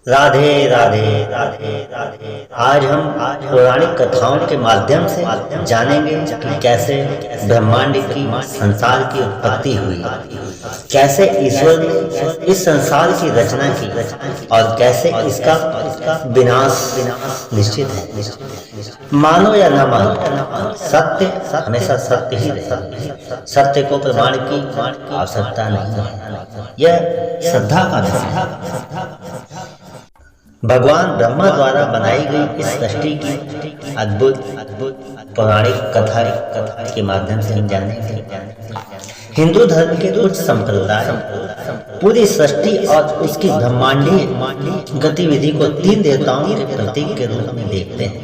राधे राधे राधे राधे। आज हम पौराणिक कथाओं के माध्यम से जानेंगे कि कैसे ब्रह्मांड की संसार की उत्पत्ति हुई, कैसे ईश्वर ने इस संसार की रचना की और कैसे इसका विनाश निश्चित है। मानो या न मानो, सत्य हमेशा सत्य ही रहेगा। सत्य को प्रमाण की आवश्यकता नहीं है। यह श्रद्धा का विषय है। भगवान ब्रह्मा द्वारा बनाई गई इस सृष्टि की अद्भुत पौराणिक कथा के माध्यम से हम जानेंगे। हिंदू धर्म के कुछ संप्रदाय पूरी सृष्टि और उसकी ब्रह्मांडीय गतिविधि को 3 देवताओं के प्रतीक के रूप में देखते हैं,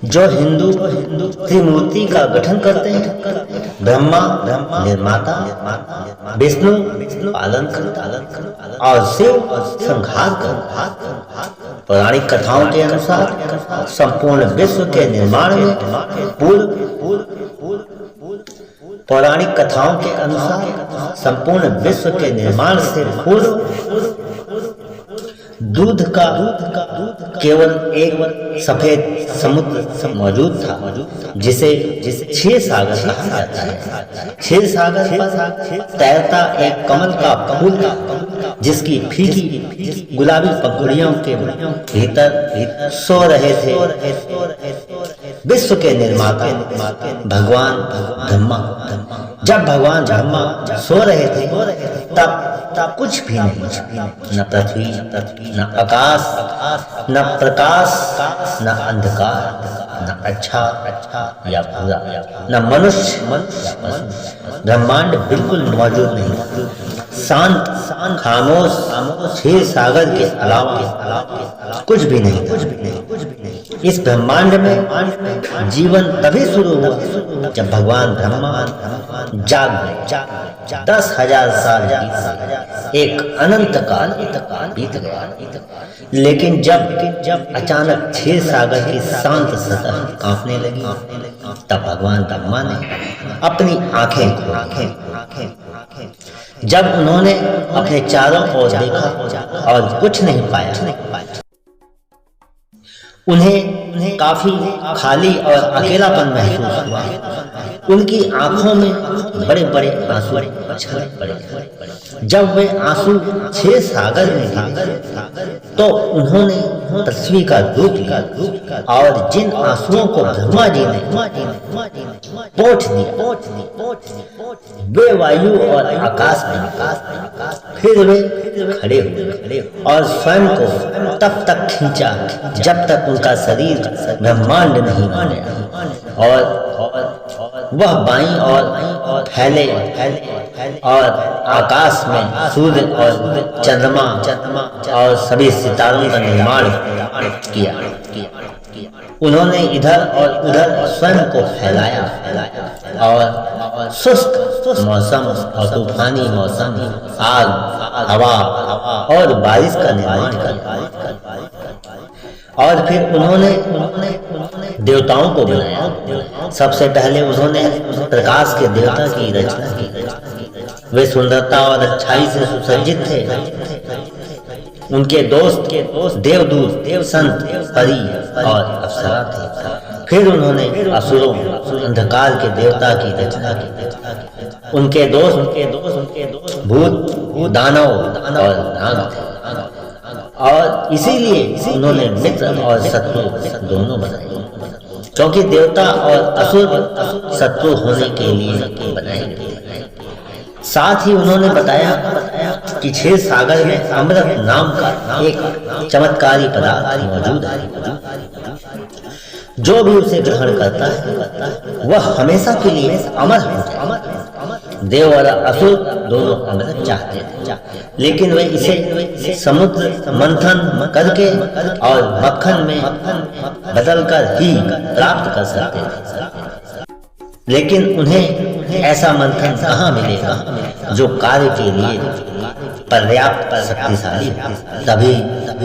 जो हिंदू त्रिमूर्ति का गठन करते हैं। ब्रह्मा निर्माता, विष्णु पालन करता और शिव संहार करता। पौराणिक कथाओं के अनुसार संपूर्ण विश्व के निर्माण में पौराणिक कथाओं के अनुसार संपूर्ण विश्व के निर्माण से पूर्व दूध का केवल एक सफेद समुद्र मौजूद था, जिसे क्षीर सागर कहा जाता है। क्षीर सागर पर तैरता एक कमल का फूल था, जिसकी फीकी गुलाबी पंखुड़ियों के भीतर सो रहे थे विश्व के निर्माता भगवान ब्रह्मा। जब भगवान ब्रह्मा सो रहे थे तब कुछ भी नहीं, न पृथ्वी, न आकाश, न प्रकाश, न अंधकार, न अच्छा या बुरा, न मनुष्य। ब्रह्मांड बिल्कुल मौजूद नहीं, शांत खामोश क्षीर सागर के अलावा कुछ भी नहीं। इस ब्रह्मांड में जीवन तभी शुरू हुआ जब भगवान ब्रह्मा जाग गए। 10,000 साल एक अनंत काल बीत गया। लेकिन जब अचानक क्षीर सागर की शांत सतह कांपने लगी, तब भगवान ब्रह्मा ने अपनी आंखें खोली। जब उन्होंने अपने चारों ओर देखा और कुछ नहीं पाया, उन्हें काफी खाली और अकेलापन महसूस हुआ। उनकी आंखों में बड़े बड़े आंसू छलक पड़े। जब वे आंसू क्षीर सागर में गिरे तो उन्होंने पृथ्वी का रूप लिया और जिन आंसुओं को ब्रह्मा जी ने पोंछ दिया, वे वायु और आकाश में। फिर वे खड़े हुए और स्वयं को तब तक खींचा जब तक उनका शरीर ब्रह्मांड नहीं बना और वह बाईं और फैले और आकाश में सूर्य और चंद्रमा और सभी सितारों का निर्माण किया। उन्होंने इधर और उधर स्वयं को फैलाया और शुष्क मौसम और तूफानी मौसम, आग, हवा और बारिश का निर्माण किया। और फिर उन्होंने देवताओं को बनाया। सबसे पहले उन्होंने प्रकाश के देवता की रचना की। वे सुंदरता और अच्छाई से सुसज्जित थे। उनके दोस्त देवदूत, संत, परी और अप्सरा थे। फिर उन्होंने असुरों, अंधकार के देवता की रचना की। उनके दोस्त भूत, दानव और नाग थे और इसीलिए उन्होंने मित्र और शत्रु दोनों बनाए, क्योंकि देवता और असुर शत्रु होने के लिए बनाए गए। साथ ही उन्होंने बताया कि क्षीर सागर में अमृत नाम का एक चमत्कारी पदार्थ मौजूद है। जो भी उसे ग्रहण करता है वह हमेशा के लिए अमर हो जाए। देव और असुर दोनों अमृत चाहते थे, लेकिन वे इसे समुद्र मंथन करके और मक्खन में बदलकर ही प्राप्त कर सकते थे। लेकिन उन्हें ऐसा मंथन कहाँ मिलेगा जो कार्य के लिए पर्याप्त शक्तिशाली है। तभी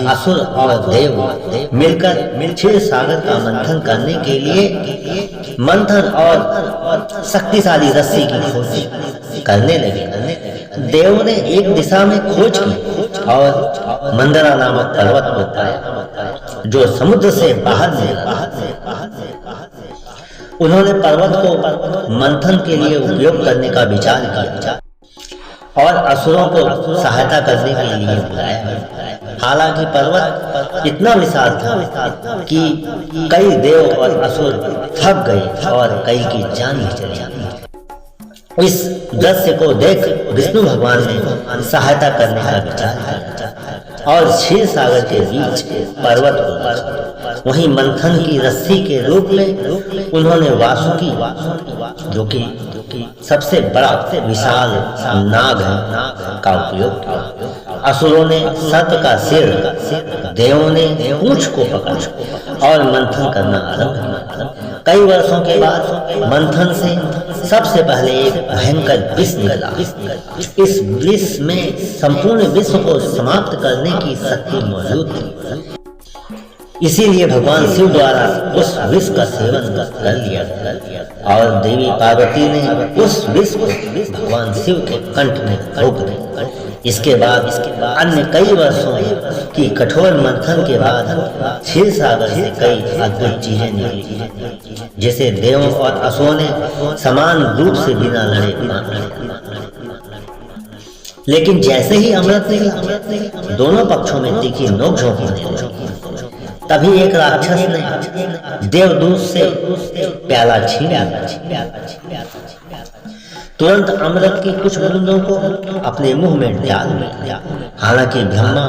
असुर और देव मिलकर क्षीर सागर का मंथन करने के लिए मंथन और शक्तिशाली रस्सी की खोज करने लगे। देव ने एक दिशा में खोज की और मंदरा नामक पर्वत को पाया जो समुद्र से बाहर निकला। उन्होंने पर्वत को मंथन के लिए उपयोग करने का विचार किया और असुरों को सहायता करने के लिए बुलाया। हालांकि पर्वत इतना विशाल था कि कई देव और असुर थक गए और कई की जान ही चली गई। इस दृश्य को देख विष्णु भगवान ने सहायता करने का विचार किया और क्षीर सागर के बीच पर्वत को वहीं मंथन की रस्सी के रूप में उन्होंने वासुकी जो कि सबसे बड़ा विशाल नाग है का उपयोग किया। असुरों ने सर्प का सिर, देवों ने पूंछ को पकड़ा और मंथन करना आरंभ किया। कई वर्षों के बाद मंथन से सबसे पहले एक भयंकर विष निकला। इस विष में संपूर्ण विश्व को समाप्त करने की शक्ति मौजूद थी। इसीलिए भगवान शिव द्वारा उस विष का सेवन कर लिया गया और देवी पार्वती ने उस विष को भगवान शिव के कंठ में रोक दिया। इसके बाद अन्य कई वर्षों की कठोर मंथन के बाद क्षीर सागर से कई अद्भुत चीजें निकली जिसे देवों और असुरों ने समान रूप से बिना लड़े। लेकिन जैसे ही अमृत निकला दोनों पक्षों में तीखी नोकझोंक होने लगी। तभी एक राक्षस ने देवदूत से प्याला छीन लिया। तुरंत अमृत की कुछ बूंदों को अपने मुंह में डाल दिया। हालांकि ब्रह्मा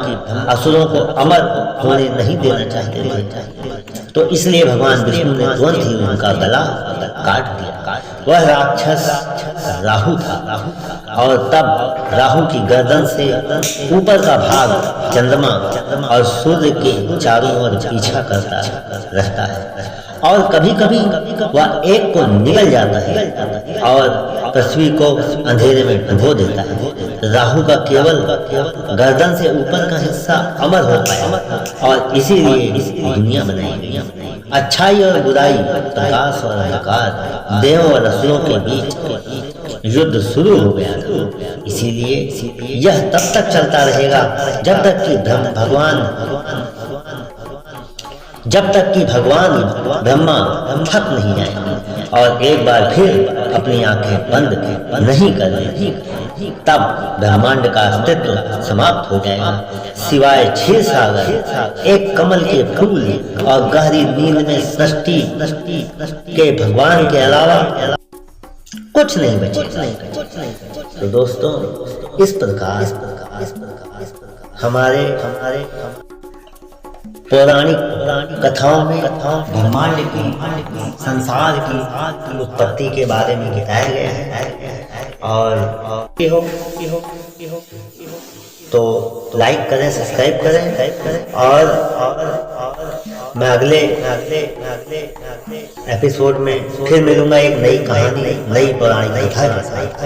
असुरों को अमर होने नहीं देना चाहते थे, तो इसलिए भगवान विष्णु ने तुरंत ही उनका गला काट दिया। वह राक्षस राहु था और तब राहु की गर्दन से ऊपर का भाग चंद्रमा और सूर्य के चारों ओर पीछा करता रहता है और कभी कभी वह एक को निगल जाता है और पृथ्वी को अंधेरे में डुबो देता है। राहु का केवल गर्दन से ऊपर का हिस्सा अमर हो पाया और इसीलिए दुनिया बनाई गई। अच्छाई और बुराई, प्रकाश और अंधकार, देव और असुरों के बीच युद्ध शुरू हो गया था। इसीलिए यह तब तक चलता रहेगा जब तक कि भगवान ब्रह्मा थक नहीं जाएंगे और एक बार फिर अपनी आंखें बंद नहीं करेंगे। तब ब्रह्मांड का अस्तित्व समाप्त हो जाएगा, सिवाय क्षीर सागर, एक कमल के फूल और गहरी नींद में सृष्टि के भगवान के अलावा कुछ नहीं बचेगा। तो दोस्तों, इस प्रकार हमारे पौराणिक कथाओं में ब्रह्मांड की, संसार की उत्पत्ति के बारे में बताया गया है। और तो लाइक करें, सब्सक्राइब करें और मैं अगले एपिसोड में फिर मिलूंगा एक नई कहानी, नई पौराणिक कथा के साथ।